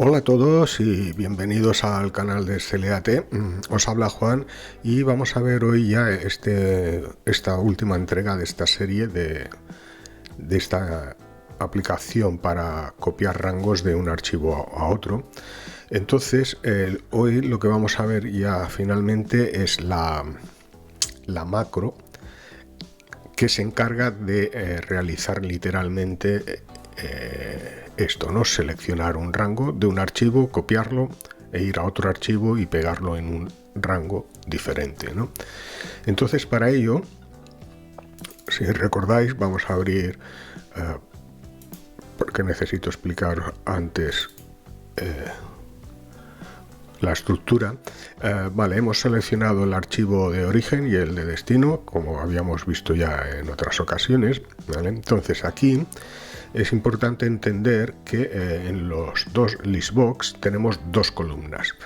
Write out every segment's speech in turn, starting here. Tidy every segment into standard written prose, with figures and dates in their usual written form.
Hola a todos y bienvenidos al canal de SLAT. Os habla Juan y vamos a ver hoy ya esta última entrega de esta serie de esta aplicación para copiar rangos de un archivo a otro. Entonces hoy lo que vamos a ver ya finalmente es la macro que se encarga de realizar literalmente esto, ¿no? Seleccionar un rango de un archivo, copiarlo e ir a otro archivo y pegarlo en un rango diferente, ¿no? Entonces para ello, si recordáis, vamos a abrir porque necesito explicar antes la estructura. Vale, hemos seleccionado el archivo de origen y el de destino, como habíamos visto ya en otras ocasiones, ¿vale? Entonces aquí es importante entender que en los dos listbox tenemos dos columnas.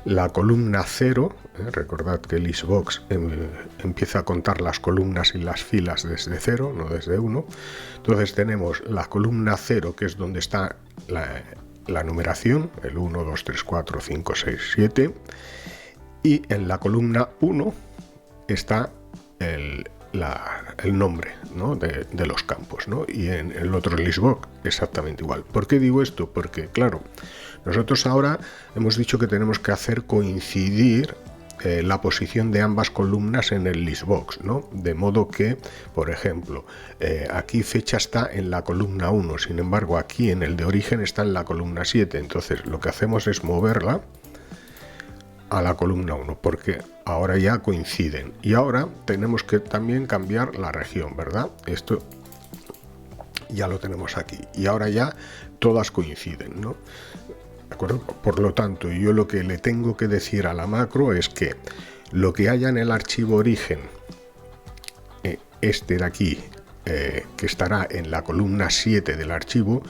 La columna 0, recordad que listbox empieza a contar las columnas y las filas desde 0, no desde 1. Entonces tenemos la columna 0, que es donde está la numeración, el 1, 2, 3, 4, 5, 6, 7. Y en la columna 1 está el nombre, ¿no? de los campos, ¿no? Y en el otro listbox exactamente igual. ¿Por qué digo esto? Porque claro, nosotros ahora hemos dicho que tenemos que hacer coincidir la posición de ambas columnas en el listbox, ¿no? De modo que, por ejemplo, aquí fecha está en la columna 1, sin embargo aquí en el de origen está en la columna 7. Entonces lo que hacemos es moverla a la columna 1, porque ahora ya coinciden. Y ahora tenemos que también cambiar la región, ¿verdad? Esto ya lo tenemos aquí. Y ahora ya todas coinciden, ¿no? ¿De acuerdo? Por lo tanto, yo lo que le tengo que decir a la macro es que lo que haya en el archivo origen, este de aquí, que estará en la columna 7 del archivo,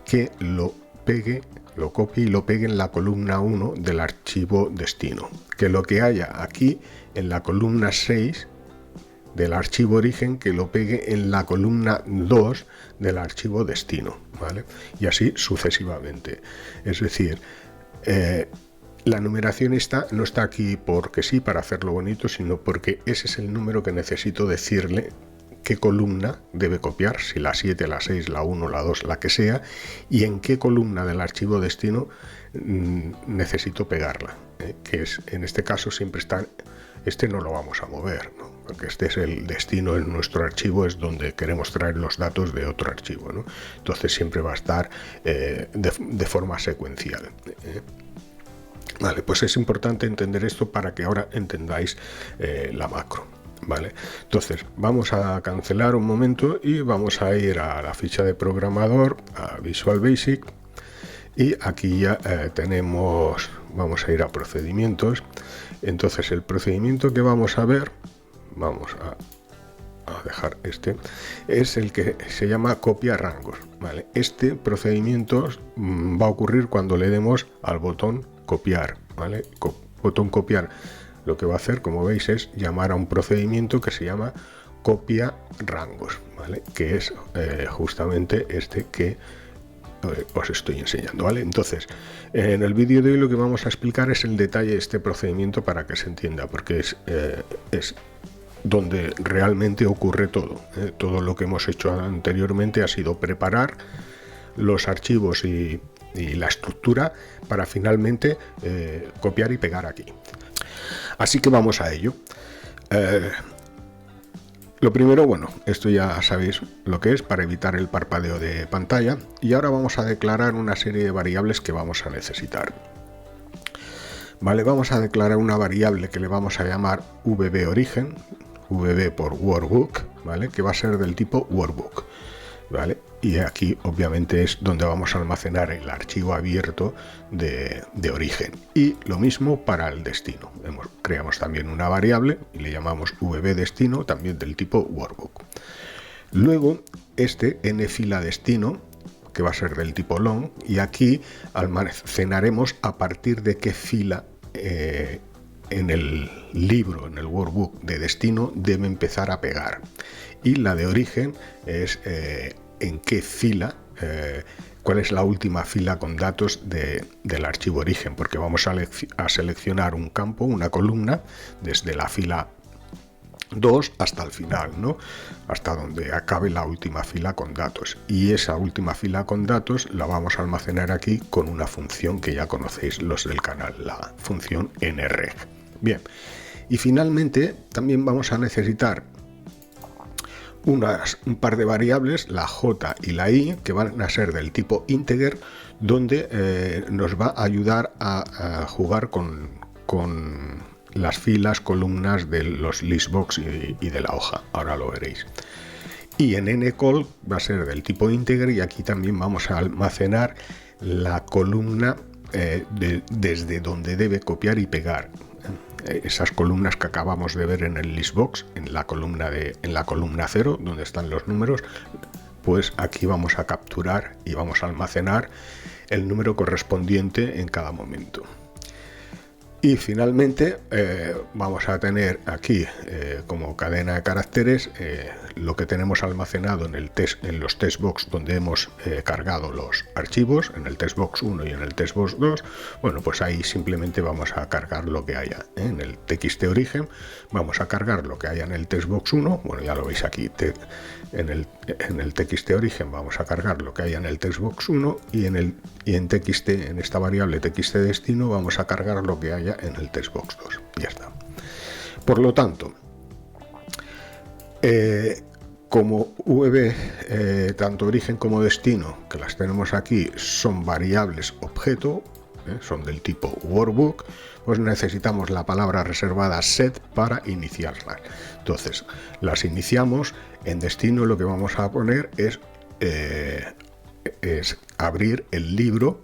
que lo pegue, lo copie y lo pegue en la columna 1 del archivo destino. Que lo que haya aquí en la columna 6 del archivo origen, que lo pegue en la columna 2 del archivo destino, ¿vale? Y así sucesivamente. Es decir, la numeración no está aquí porque sí, para hacerlo bonito, sino porque ese es el número que necesito decirle qué columna debe copiar, si la 7, la 6, la 1, la 2, la que sea, y en qué columna del archivo destino necesito pegarla, que es, en este caso siempre está, este no lo vamos a mover, ¿no? Porque este es el destino en nuestro archivo, es donde queremos traer los datos de otro archivo, ¿no? Entonces siempre va a estar de forma secuencial. Vale, pues es importante entender esto para que ahora entendáis la macro. Vale, entonces vamos a cancelar un momento y vamos a ir a la ficha de programador, a Visual Basic, y aquí ya tenemos, vamos a ir a procedimientos. Entonces el procedimiento que vamos a ver, vamos a dejar este, es el que se llama copia rangos, ¿vale? Este procedimiento va a ocurrir cuando le demos al botón copiar, ¿vale? Botón copiar. Lo que va a hacer, como veis, es llamar a un procedimiento que se llama copia rangos, ¿vale? Que es justamente este que os estoy enseñando, ¿vale? Entonces, en el vídeo de hoy lo que vamos a explicar es el detalle de este procedimiento para que se entienda, porque es donde realmente ocurre todo. Todo lo que hemos hecho anteriormente ha sido preparar los archivos y la estructura para finalmente copiar y pegar aquí. Así que vamos a ello. Lo primero, bueno, esto ya sabéis lo que es, para evitar el parpadeo de pantalla. Y ahora vamos a declarar una serie de variables que vamos a necesitar. Vale, vamos a declarar una variable que le vamos a llamar vbOrigen, vb por workbook, ¿vale? Que va a ser del tipo workbook, ¿vale? Y aquí obviamente es donde vamos a almacenar el archivo abierto de origen. Y lo mismo para el destino. Creamos también una variable y le llamamos vbDestino, también del tipo workbook. Luego este nfila destino, que va a ser del tipo long, y aquí almacenaremos a partir de qué fila en el libro, en el workbook de destino, debe empezar a pegar. Y la de origen es en qué fila cuál es la última fila con datos del archivo origen, porque vamos a seleccionar un campo, una columna, desde la fila 2 hasta el final, ¿no? Hasta donde acabe la última fila con datos. Y esa última fila con datos la vamos a almacenar aquí con una función que ya conocéis los del canal, la función nreg. Bien, y finalmente también vamos a necesitar un par de variables, la j y la i, que van a ser del tipo integer, donde nos va a ayudar a jugar con las filas, columnas de los listbox y de la hoja. Ahora lo veréis. Y en ncall va a ser del tipo integer, y aquí también vamos a almacenar la columna desde donde debe copiar y pegar. Esas columnas que acabamos de ver en el listbox, en la columna 0, donde están los números, pues aquí vamos a capturar y vamos a almacenar el número correspondiente en cada momento. Y finalmente vamos a tener aquí como cadena de caracteres lo que tenemos almacenado en los textbox donde hemos cargado los archivos, en el textbox 1 y en el textbox 2. Bueno, pues ahí simplemente vamos a cargar lo que haya en el txt origen, vamos a cargar lo que haya en el textbox 1, bueno, ya lo veis aquí, en el txt origen vamos a cargar lo que haya en el textbox 1, y en txt, en esta variable txt destino, vamos a cargar lo que haya en el textbox 2. Ya está. Por lo tanto, como v, tanto origen como destino, que las tenemos aquí, son variables objeto, son del tipo workbook, pues necesitamos la palabra reservada set para iniciarlas. Entonces las iniciamos. En destino lo que vamos a poner es abrir el libro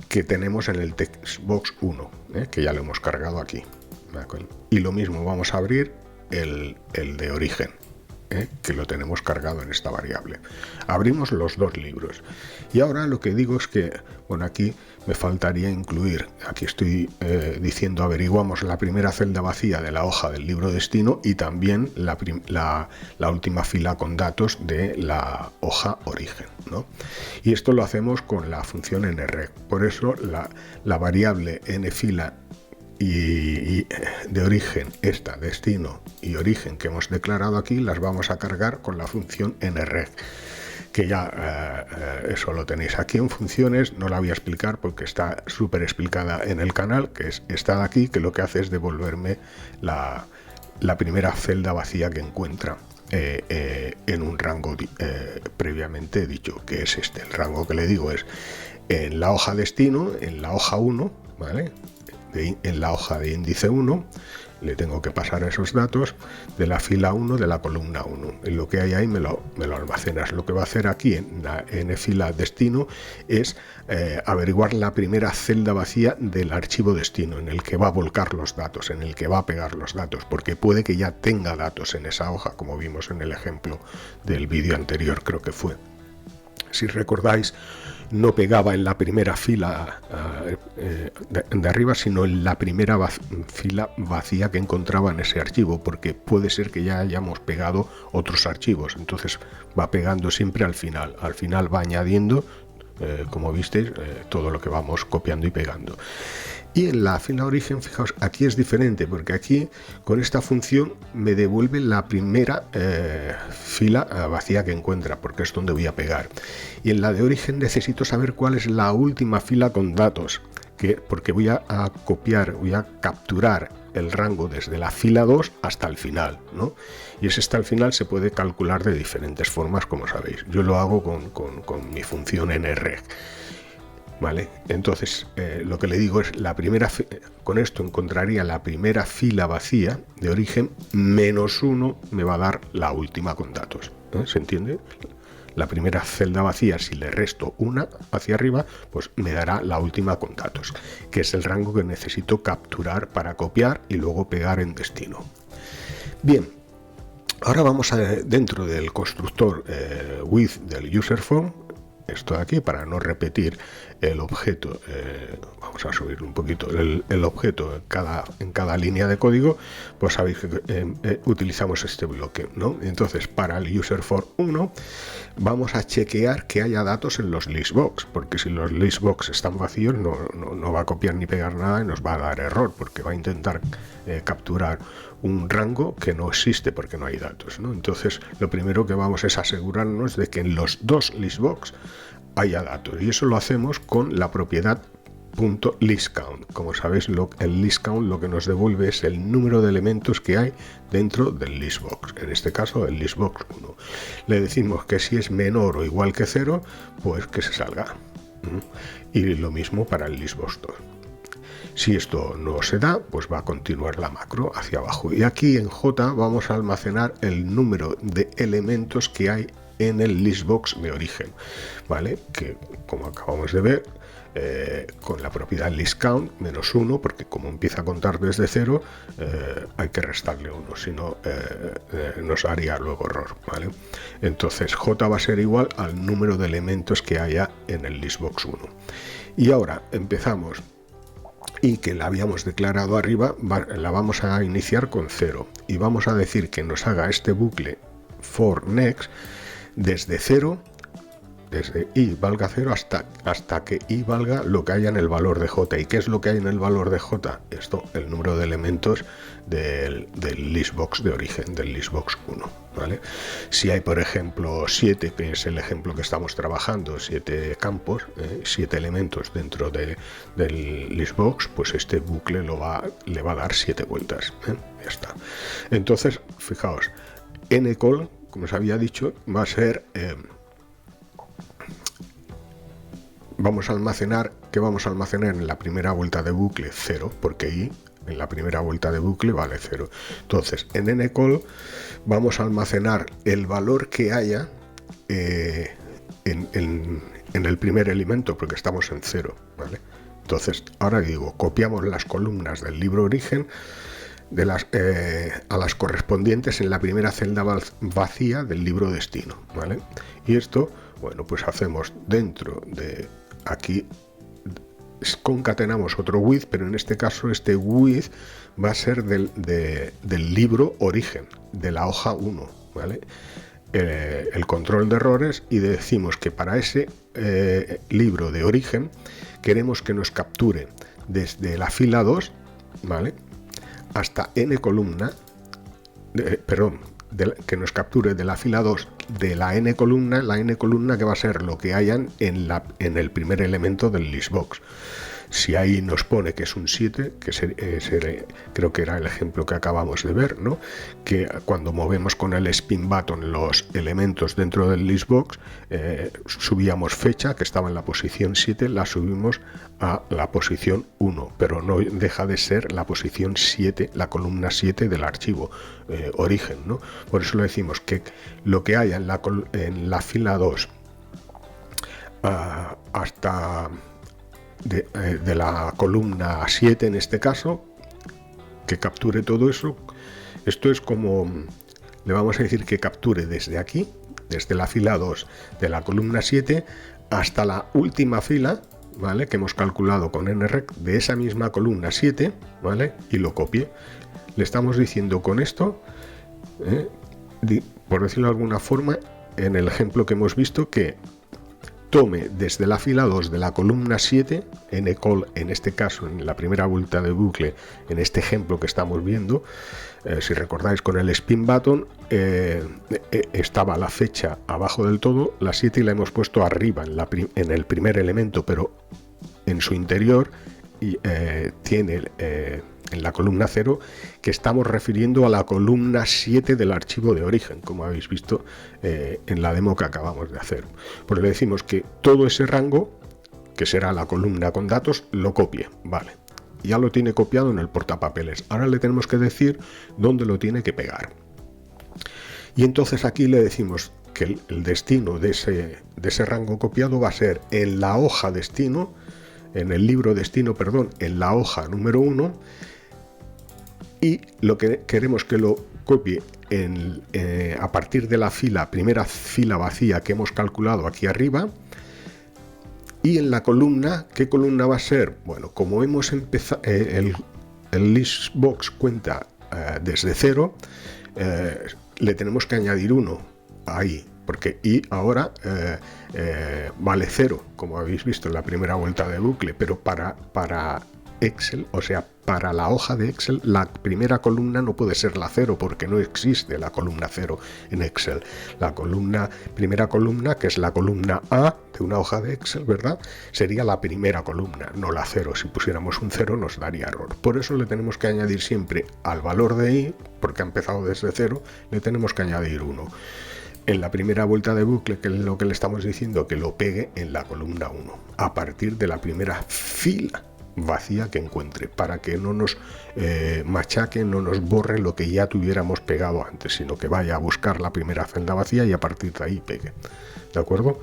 que tenemos en el textbox 1, que ya lo hemos cargado aquí. Y lo mismo vamos a abrir el de origen, que lo tenemos cargado en esta variable. Abrimos los dos libros. Y ahora lo que digo es que, bueno, aquí me faltaría incluir, aquí estoy diciendo averiguamos la primera celda vacía de la hoja del libro destino y también la última fila con datos de la hoja origen, ¿no? Y esto lo hacemos con la función nreg. Por eso la variable nfila y de origen, esta, destino y origen que hemos declarado aquí, las vamos a cargar con la función nreg, que ya eso lo tenéis aquí en funciones. No la voy a explicar porque está súper explicada en el canal, que es esta de aquí, que lo que hace es devolverme la primera celda vacía que encuentra en un rango previamente dicho, que es este. El rango que le digo es en la hoja destino, en la hoja 1, ¿vale? En la hoja de índice 1 le tengo que pasar esos datos de la fila 1 de la columna 1. En lo que hay ahí me lo almacenas. Lo que va a hacer aquí en la fila destino es averiguar la primera celda vacía del archivo destino, en el que va a volcar los datos, en el que va a pegar los datos, porque puede que ya tenga datos en esa hoja, como vimos en el ejemplo del vídeo anterior, creo que fue. Si recordáis, no pegaba en la primera fila de arriba, sino en la primera fila vacía que encontraba en ese archivo, porque puede ser que ya hayamos pegado otros archivos. Entonces va pegando siempre al final va añadiendo, como visteis, todo lo que vamos copiando y pegando. Y en la fila origen, fijaos, aquí es diferente, porque aquí con esta función me devuelve la primera fila vacía que encuentra, porque es donde voy a pegar. Y en la de origen necesito saber cuál es la última fila con datos, porque voy a copiar, voy a capturar el rango desde la fila 2 hasta el final, ¿no? Y ese hasta el final se puede calcular de diferentes formas, como sabéis. Yo lo hago con mi función nreg. ¿Vale? Entonces lo que le digo es con esto encontraría la primera fila vacía de origen, menos 1 me va a dar la última con datos, ¿se entiende? La primera celda vacía, si le resto una hacia arriba, pues me dará la última con datos, que es el rango que necesito capturar para copiar y luego pegar en destino. Bien, ahora vamos dentro del constructor with del user form. esto de aquí para no repetir el objeto. Vamos a subir un poquito el objeto en cada línea de código, pues sabéis que utilizamos este bloque, ¿no? Entonces, para el user for 1 vamos a chequear que haya datos en los listbox, porque si los listbox están vacíos no va a copiar ni pegar nada y nos va a dar error, porque va a intentar capturar un rango que no existe porque no hay datos, ¿no? Entonces, lo primero que vamos es asegurarnos de que en los dos listbox haya datos, y eso lo hacemos con la propiedad .listCount. Como sabéis, el listCount lo que nos devuelve es el número de elementos que hay dentro del listbox, en este caso el listbox 1. Le decimos que si es menor o igual que 0, pues que se salga. Y lo mismo para el listbox 2. Si esto no se da, pues va a continuar la macro hacia abajo. Y aquí en J vamos a almacenar el número de elementos que hay en el listbox de origen, ¿vale? Que, como acabamos de ver, con la propiedad listCount -1, porque como empieza a contar desde 0, hay que restarle 1, si no nos haría luego error, ¿vale? Entonces J va a ser igual al número de elementos que haya en el listbox 1. Y ahora empezamos, y que la habíamos declarado arriba, la vamos a iniciar con 0 y vamos a decir que nos haga este bucle for next desde 0, desde i valga 0 hasta que i valga lo que haya en el valor de j. ¿Y qué es lo que hay en el valor de j? Esto, el número de elementos del listbox de origen, del listbox 1, ¿vale? Si hay, por ejemplo, 7, que es el ejemplo que estamos trabajando, 7 campos, 7 elementos dentro del listbox, pues este bucle le va a dar 7 vueltas, ya está. Entonces, fijaos, ncall, como os había dicho, va a ser... vamos a almacenar, ¿qué vamos a almacenar en la primera vuelta de bucle? 0, porque i en la primera vuelta de bucle vale 0. Entonces, en ncall vamos a almacenar el valor que haya en el primer elemento, porque estamos en 0, ¿vale? Entonces, ahora digo, copiamos las columnas del libro origen a las correspondientes en la primera celda vacía del libro destino, ¿vale? Y esto, bueno, pues hacemos dentro de aquí, concatenamos otro with, pero en este caso este with va a ser del libro origen, de la hoja 1, ¿vale? El control de errores, y decimos que para ese libro de origen queremos que nos capture desde la fila 2, ¿vale?, hasta n columna, que nos capture de la fila 2 de la n columna que va a ser lo que hayan en el primer elemento del listbox. Si ahí nos pone que es un 7, que creo que era el ejemplo que acabamos de ver, ¿no?, que cuando movemos con el spin button los elementos dentro del listbox, subíamos fecha, que estaba en la posición 7, la subimos a la posición 1, pero no deja de ser la posición 7, la columna 7 del archivo origen, ¿no? Por eso le decimos que lo que haya en la fila 2 hasta... de la columna 7 en este caso, que capture todo eso. Esto es como, le vamos a decir que capture desde aquí, desde la fila 2 de la columna 7 hasta la última fila, ¿vale?, que hemos calculado con nrect de esa misma columna 7, ¿vale?, y lo copie. Le estamos diciendo con esto, por decirlo de alguna forma, en el ejemplo que hemos visto, que tome desde la fila 2 de la columna 7, ncall en este caso, en la primera vuelta de bucle, en este ejemplo que estamos viendo, si recordáis con el spin button, estaba la fecha abajo del todo, la 7, y la hemos puesto arriba en el primer elemento, pero en su interior tiene en la columna 0, que estamos refiriendo a la columna 7 del archivo de origen, como habéis visto en la demo que acabamos de hacer. Pues le decimos que todo ese rango, que será la columna con datos, lo copie, vale. Ya lo tiene copiado en el portapapeles. Ahora le tenemos que decir dónde lo tiene que pegar. Y entonces aquí le decimos que el destino de ese rango copiado va a ser en la hoja destino, en el libro destino, perdón, en la hoja número 1, y lo que queremos que lo copie a partir de la primera fila vacía que hemos calculado aquí arriba, Y en la columna, ¿qué columna va a ser? Bueno, como hemos empezado, el listbox cuenta desde 0, le tenemos que añadir 1 ahí, porque y ahora vale 0, como habéis visto en la primera vuelta de bucle, pero para Excel, o sea, para la hoja de Excel, la primera columna no puede ser la 0, porque no existe la columna 0 en Excel. La primera columna, que es la columna A de una hoja de Excel, ¿verdad? Sería la primera columna, no la 0. Si pusiéramos un 0 nos daría error. Por eso le tenemos que añadir siempre al valor de i, porque ha empezado desde 0, le tenemos que añadir 1. En la primera vuelta de bucle, que es lo que le estamos diciendo, que lo pegue en la columna 1, a partir de la primera fila vacía que encuentre, para que no nos machaque, no nos borre lo que ya tuviéramos pegado antes, sino que vaya a buscar la primera celda vacía y a partir de ahí pegue. ¿De acuerdo?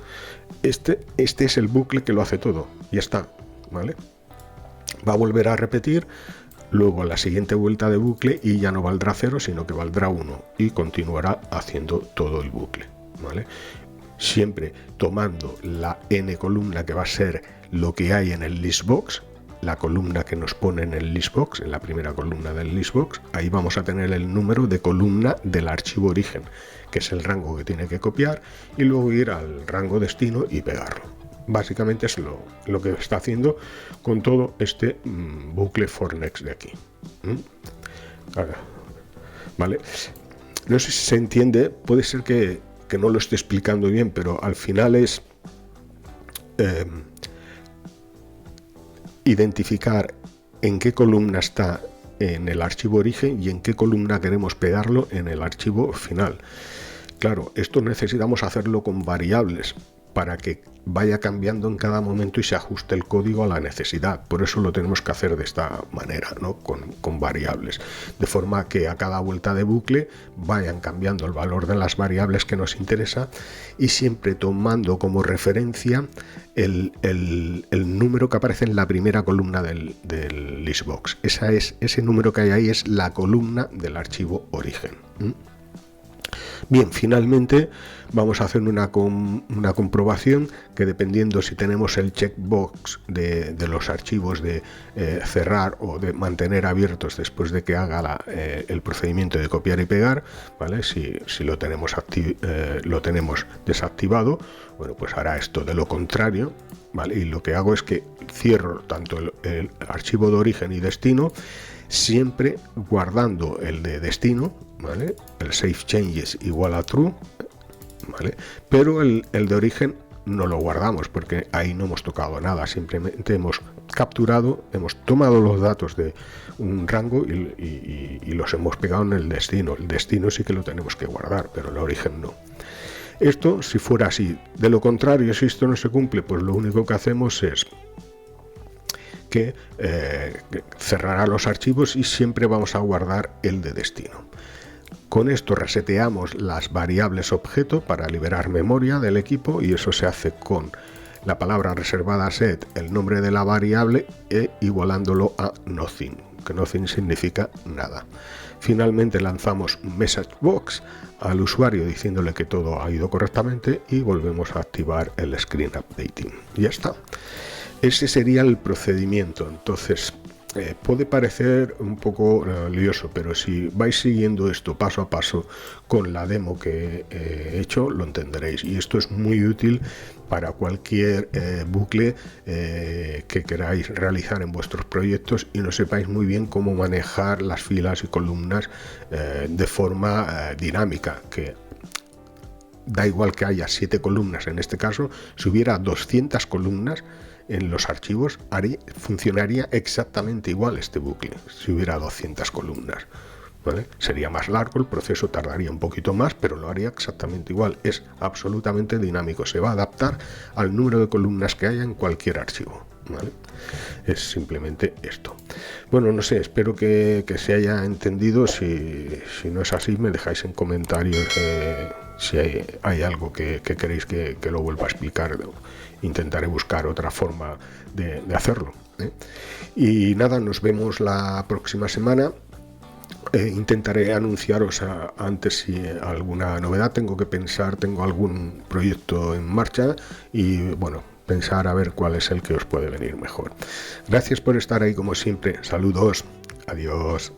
Este es el bucle que lo hace todo. Ya está, ¿vale? Va a volver a repetir luego la siguiente vuelta de bucle y ya no valdrá 0, sino que valdrá 1 y continuará haciendo todo el bucle, ¿vale? Siempre tomando la n columna, que va a ser lo que hay en el listbox, la columna que nos pone en el listbox, en la primera columna del listbox, ahí vamos a tener el número de columna del archivo origen, que es el rango que tiene que copiar, y luego ir al rango destino y pegarlo. Básicamente es lo que está haciendo con todo este bucle for next de aquí. ¿Vale? No sé si se entiende, puede ser que no lo esté explicando bien, pero al final es identificar en qué columna está en el archivo origen y en qué columna queremos pegarlo en el archivo final. Claro, esto necesitamos hacerlo con variables para que vaya cambiando en cada momento y se ajuste el código a la necesidad. Por eso lo tenemos que hacer de esta manera, ¿no? Con variables, de forma que a cada vuelta de bucle vayan cambiando el valor de las variables que nos interesa y siempre tomando como referencia el número que aparece en la primera columna del listbox. Ese número que hay ahí es la columna del archivo origen. Bien, finalmente vamos a hacer una comprobación que, dependiendo si tenemos el checkbox de los archivos de cerrar o de mantener abiertos después de que haga el procedimiento de copiar y pegar, ¿vale? Si lo tenemos desactivado, bueno, pues hará esto. De lo contrario, ¿vale? Y lo que hago es que cierro tanto el archivo de origen y destino, siempre guardando el de destino, ¿vale? El save changes igual a true, ¿vale? Pero el de origen no lo guardamos porque ahí no hemos tocado nada, simplemente hemos capturado, hemos tomado los datos de un rango y los hemos pegado en el destino. El destino sí que lo tenemos que guardar, pero el origen no. Esto si fuera así. De lo contrario, si esto no se cumple, pues lo único que hacemos es que cerrará los archivos y siempre vamos a guardar el de destino. Con esto reseteamos las variables objeto para liberar memoria del equipo, y eso se hace con la palabra reservada set, el nombre de la variable, e igualándolo a nothing, que nothing significa nada. Finalmente lanzamos un message box al usuario diciéndole que todo ha ido correctamente y volvemos a activar el screen updating. Y ya está. Ese sería el procedimiento. Entonces, puede parecer un poco lioso, pero si vais siguiendo esto paso a paso con la demo que he hecho, lo entenderéis. Y esto es muy útil para cualquier bucle que queráis realizar en vuestros proyectos y no sepáis muy bien cómo manejar las filas y columnas de forma dinámica, que da igual que haya 7 columnas en este caso. Si hubiera 200 columnas en los archivos, funcionaría exactamente igual este bucle si hubiera 200 columnas, ¿vale? Sería más largo, el proceso tardaría un poquito más, pero lo haría exactamente igual. Es absolutamente dinámico, se va a adaptar al número de columnas que haya en cualquier archivo, ¿vale? Es simplemente esto. Bueno, no sé, espero que se haya entendido. Si no es así, me dejáis en comentarios si hay algo que queréis que lo vuelva a explicar. Intentaré buscar otra forma de hacerlo, ¿eh? Y nada, nos vemos la próxima semana. Intentaré anunciaros antes si alguna novedad. Tengo que pensar, tengo algún proyecto en marcha y bueno, pensar a ver cuál es el que os puede venir mejor. Gracias por estar ahí como siempre. Saludos. Adiós.